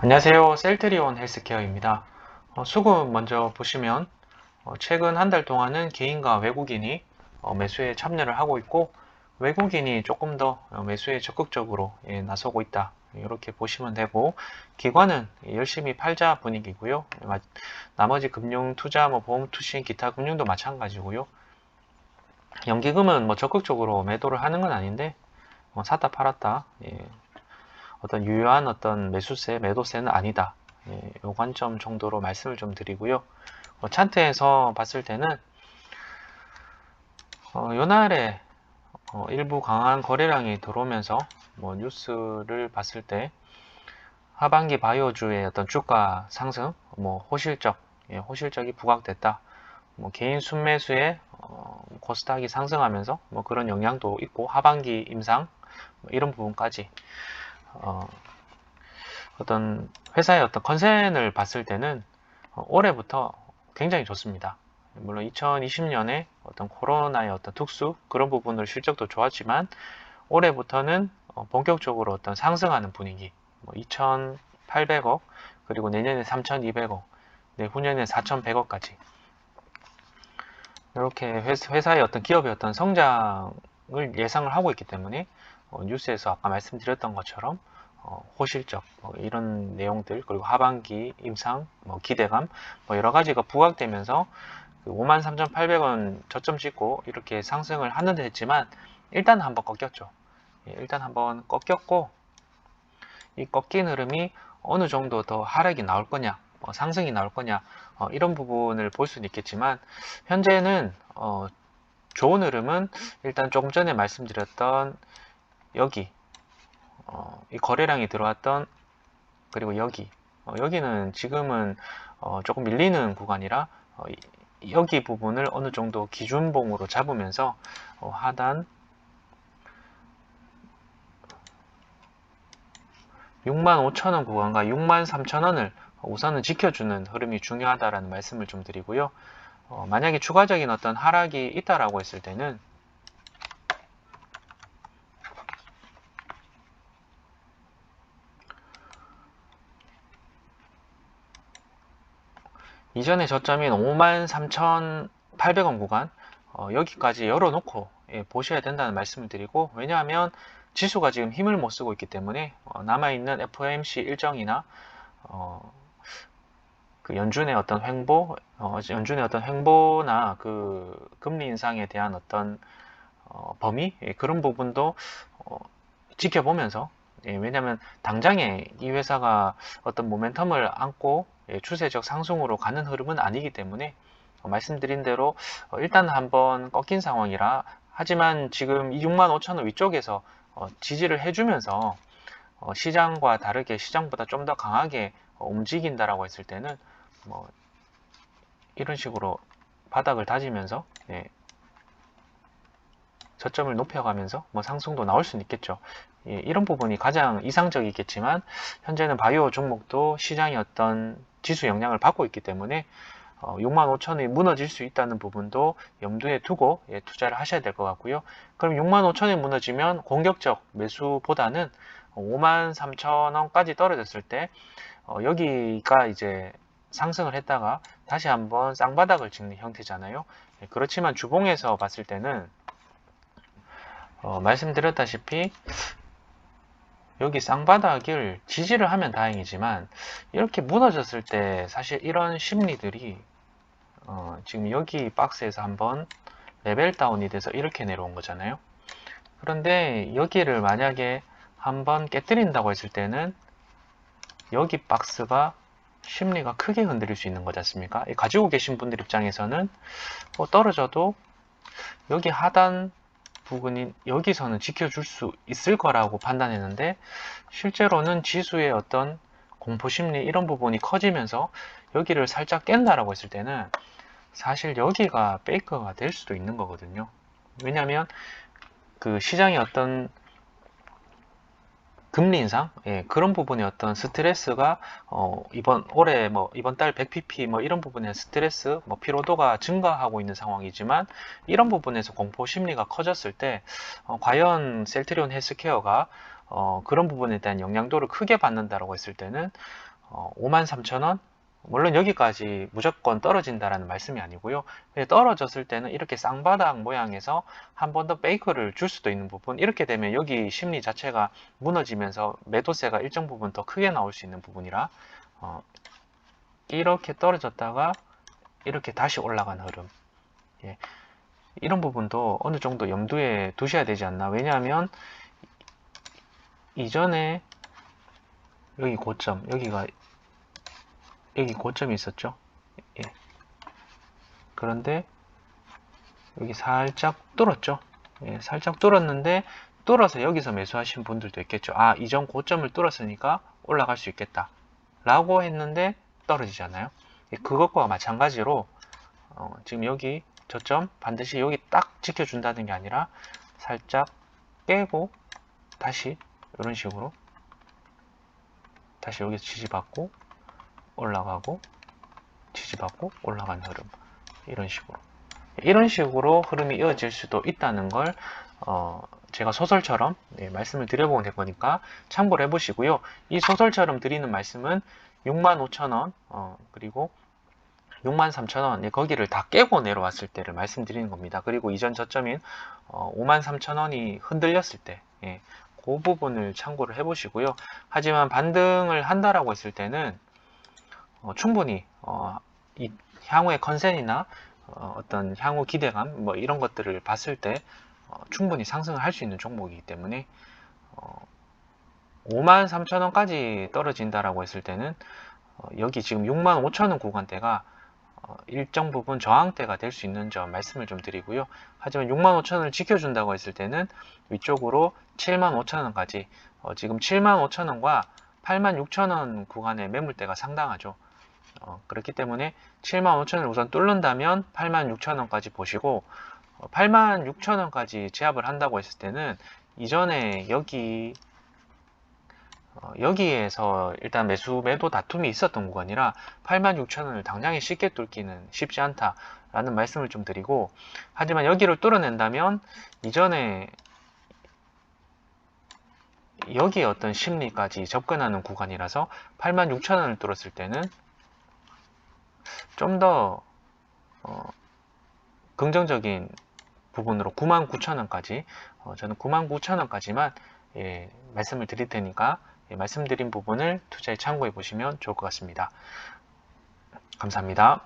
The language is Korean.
안녕하세요. 셀트리온 헬스케어입니다. 수급 먼저 보시면 최근 한 달 동안은 개인과 외국인이 매수에 참여를 하고 있고, 외국인이 조금 더 매수에 적극적으로 나서고 있다, 이렇게 보시면 되고, 기관은 열심히 팔자 분위기고요. 나머지 금융, 투자, 보험, 투신, 기타 금융도 마찬가지고요. 연기금은 적극적으로 매도를 하는 건 아닌데, 샀다 팔았다, 어떤 유효한 어떤 매수세, 매도세는 아니다. 요 관점 정도로 말씀을 좀 드리고요. 차트에서 봤을 때는 요날에 일부 강한 거래량이 들어오면서 뉴스를 봤을 때 하반기 바이오주의 어떤 주가 상승, 호실적이 부각됐다. 개인 순매수에 코스닥이 상승하면서 그런 영향도 있고, 하반기 임상 이런 부분까지 어떤 회사의 어떤 컨센을 봤을 때는 올해부터 굉장히 좋습니다. 물론 2020년에 어떤 코로나의 어떤 특수 그런 부분으로 실적도 좋았지만, 올해부터는 본격적으로 어떤 상승하는 분위기, 2,800억, 그리고 내년에 3,200억, 내후년에 4,100억까지 이렇게 회사의 어떤 기업의 어떤 성장을 예상을 하고 있기 때문에, 뉴스에서 아까 말씀드렸던 것처럼 호실적 이런 내용들, 그리고 하반기 임상 기대감 여러 가지가 부각되면서 53,800원 저점 찍고 이렇게 상승을 하는 데 했지만, 일단 한번 꺾였죠. 일단 한번 꺾였고, 이 꺾인 흐름이 어느 정도 더 하락이 나올 거냐, 상승이 나올 거냐, 이런 부분을 볼 수는 있겠지만, 현재는 좋은 흐름은 일단 조금 전에 말씀드렸던 여기, 이 거래량이 들어왔던, 그리고 여기는 지금은 조금 밀리는 구간이라 여기 부분을 어느 정도 기준봉으로 잡으면서 하단 65,000원 구간과 63,000원을 우선은 지켜주는 흐름이 중요하다라는 말씀을 좀 드리고요. 만약에 추가적인 어떤 하락이 있다라고 했을 때는 이전의 저점인 53,800원 구간, 여기까지 열어놓고 보셔야 된다는 말씀을 드리고, 왜냐하면 지수가 지금 힘을 못 쓰고 있기 때문에 남아있는 FOMC 일정이나 그 연준의 어떤 횡보나 그 금리 인상에 대한 어떤 범위, 그런 부분도 지켜보면서, 왜냐하면 당장에 이 회사가 어떤 모멘텀을 안고 추세적 상승으로 가는 흐름은 아니기 때문에, 말씀드린 대로 일단 한번 꺾인 상황이라, 하지만 지금 65,000원 위쪽에서 지지를 해주면서 시장과 다르게, 시장보다 좀 더 강하게 움직인다라고 했을 때는 이런 식으로 바닥을 다지면서 저점을 높여가면서 상승도 나올 수는 있겠죠. 이런 부분이 가장 이상적이겠지만, 현재는 바이오 종목도 시장의 어떤 지수 영향을 받고 있기 때문에 65,000원이 무너질 수 있다는 부분도 염두에 두고 투자를 하셔야 될 것 같고요. 그럼 65,000원이 무너지면 공격적 매수보다는 53,000원까지 떨어졌을 때 여기가 이제 상승을 했다가 다시 한번 쌍바닥을 찍는 형태잖아요. 그렇지만 주봉에서 봤을 때는 말씀드렸다시피 여기 쌍바닥을 지지를 하면 다행이지만, 이렇게 무너졌을 때 사실 이런 심리들이 지금 여기 박스에서 한번 레벨 다운이 돼서 이렇게 내려온 거잖아요. 그런데 여기를 만약에 한번 깨뜨린다고 했을 때는 여기 박스가 심리가 크게 흔들릴 수 있는 거지 않습니까? 가지고 계신 분들 입장에서는 떨어져도 여기 하단 부분인 여기서는 지켜줄 수 있을 거라고 판단했는데, 실제로는 지수의 어떤 공포심리 이런 부분이 커지면서 여기를 살짝 깬다라고 했을 때는 사실 여기가 페이크가 될 수도 있는 거거든요. 왜냐하면 그 시장의 어떤 금리 인상, 그런 부분의 어떤 스트레스가 올해 이번 달 100pp 이런 부분의 스트레스, 피로도가 증가하고 있는 상황이지만, 이런 부분에서 공포 심리가 커졌을 때 과연 셀트리온 헬스케어가 그런 부분에 대한 영향도를 크게 받는다라고 했을 때는 53,000원, 물론 여기까지 무조건 떨어진다라는 말씀이 아니고요. 떨어졌을 때는 이렇게 쌍바닥 모양에서 한 번 더 페이크를 줄 수도 있는 부분, 이렇게 되면 여기 심리 자체가 무너지면서 매도세가 일정 부분 더 크게 나올 수 있는 부분이라 이렇게 떨어졌다가 이렇게 다시 올라간 흐름, 예, 이런 부분도 어느 정도 염두에 두셔야 되지 않나. 왜냐하면 이전에 여기 고점, 여기 고점이 있었죠. 예. 그런데 여기 살짝 뚫었죠. 예, 살짝 뚫었는데 뚫어서 여기서 매수하신 분들도 있겠죠. 아, 이전 고점을 뚫었으니까 올라갈 수 있겠다 라고 했는데 떨어지잖아요. 예, 그것과 마찬가지로 지금 여기 저점 반드시 여기 딱 지켜준다는 게 아니라 살짝 깨고 다시 이런 식으로 다시 여기서 지지받고 올라가고 지지받고 올라가는 흐름, 이런 식으로 흐름이 이어질 수도 있다는 걸 제가 소설처럼 말씀을 드려보면 될 거니까 참고를 해보시고요. 이 소설처럼 드리는 말씀은 65,000원 그리고 63,000원 거기를 다 깨고 내려왔을 때를 말씀드리는 겁니다. 그리고 이전 저점인 53,000원이 흔들렸을 때 그 부분을 참고를 해보시고요. 하지만 반등을 한다라고 했을 때는 충분히 이 향후의 컨센이나 어떤 향후 기대감 뭐 이런 것들을 봤을 때 충분히 상승을 할 수 있는 종목이기 때문에 53,000원까지 떨어진다라고 했을 때는 여기 지금 65,000원 구간대가 일정 부분 저항대가 될 수 있는 점 말씀을 좀 드리고요. 하지만 65,000원을 지켜준다고 했을 때는 위쪽으로 75,000원까지 지금 75,000원과 86,000원 구간의 매물대가 상당하죠. 그렇기 때문에 75,000원을 우선 뚫는다면 86,000원까지 보시고 86,000원까지 제압을 한다고 했을 때는 이전에 여기에서 일단 매도 다툼이 있었던 구간이라 86,000원을 당장에 쉽게 뚫기는 쉽지 않다라는 말씀을 좀 드리고, 하지만 여기를 뚫어낸다면 이전에 여기에 어떤 심리까지 접근하는 구간이라서 86,000원을 뚫었을 때는 좀 더 긍정적인 부분으로 99,000원까지 저는 99,000원까지만 말씀을 드릴 테니까 말씀드린 부분을 투자에 참고해 보시면 좋을 것 같습니다. 감사합니다.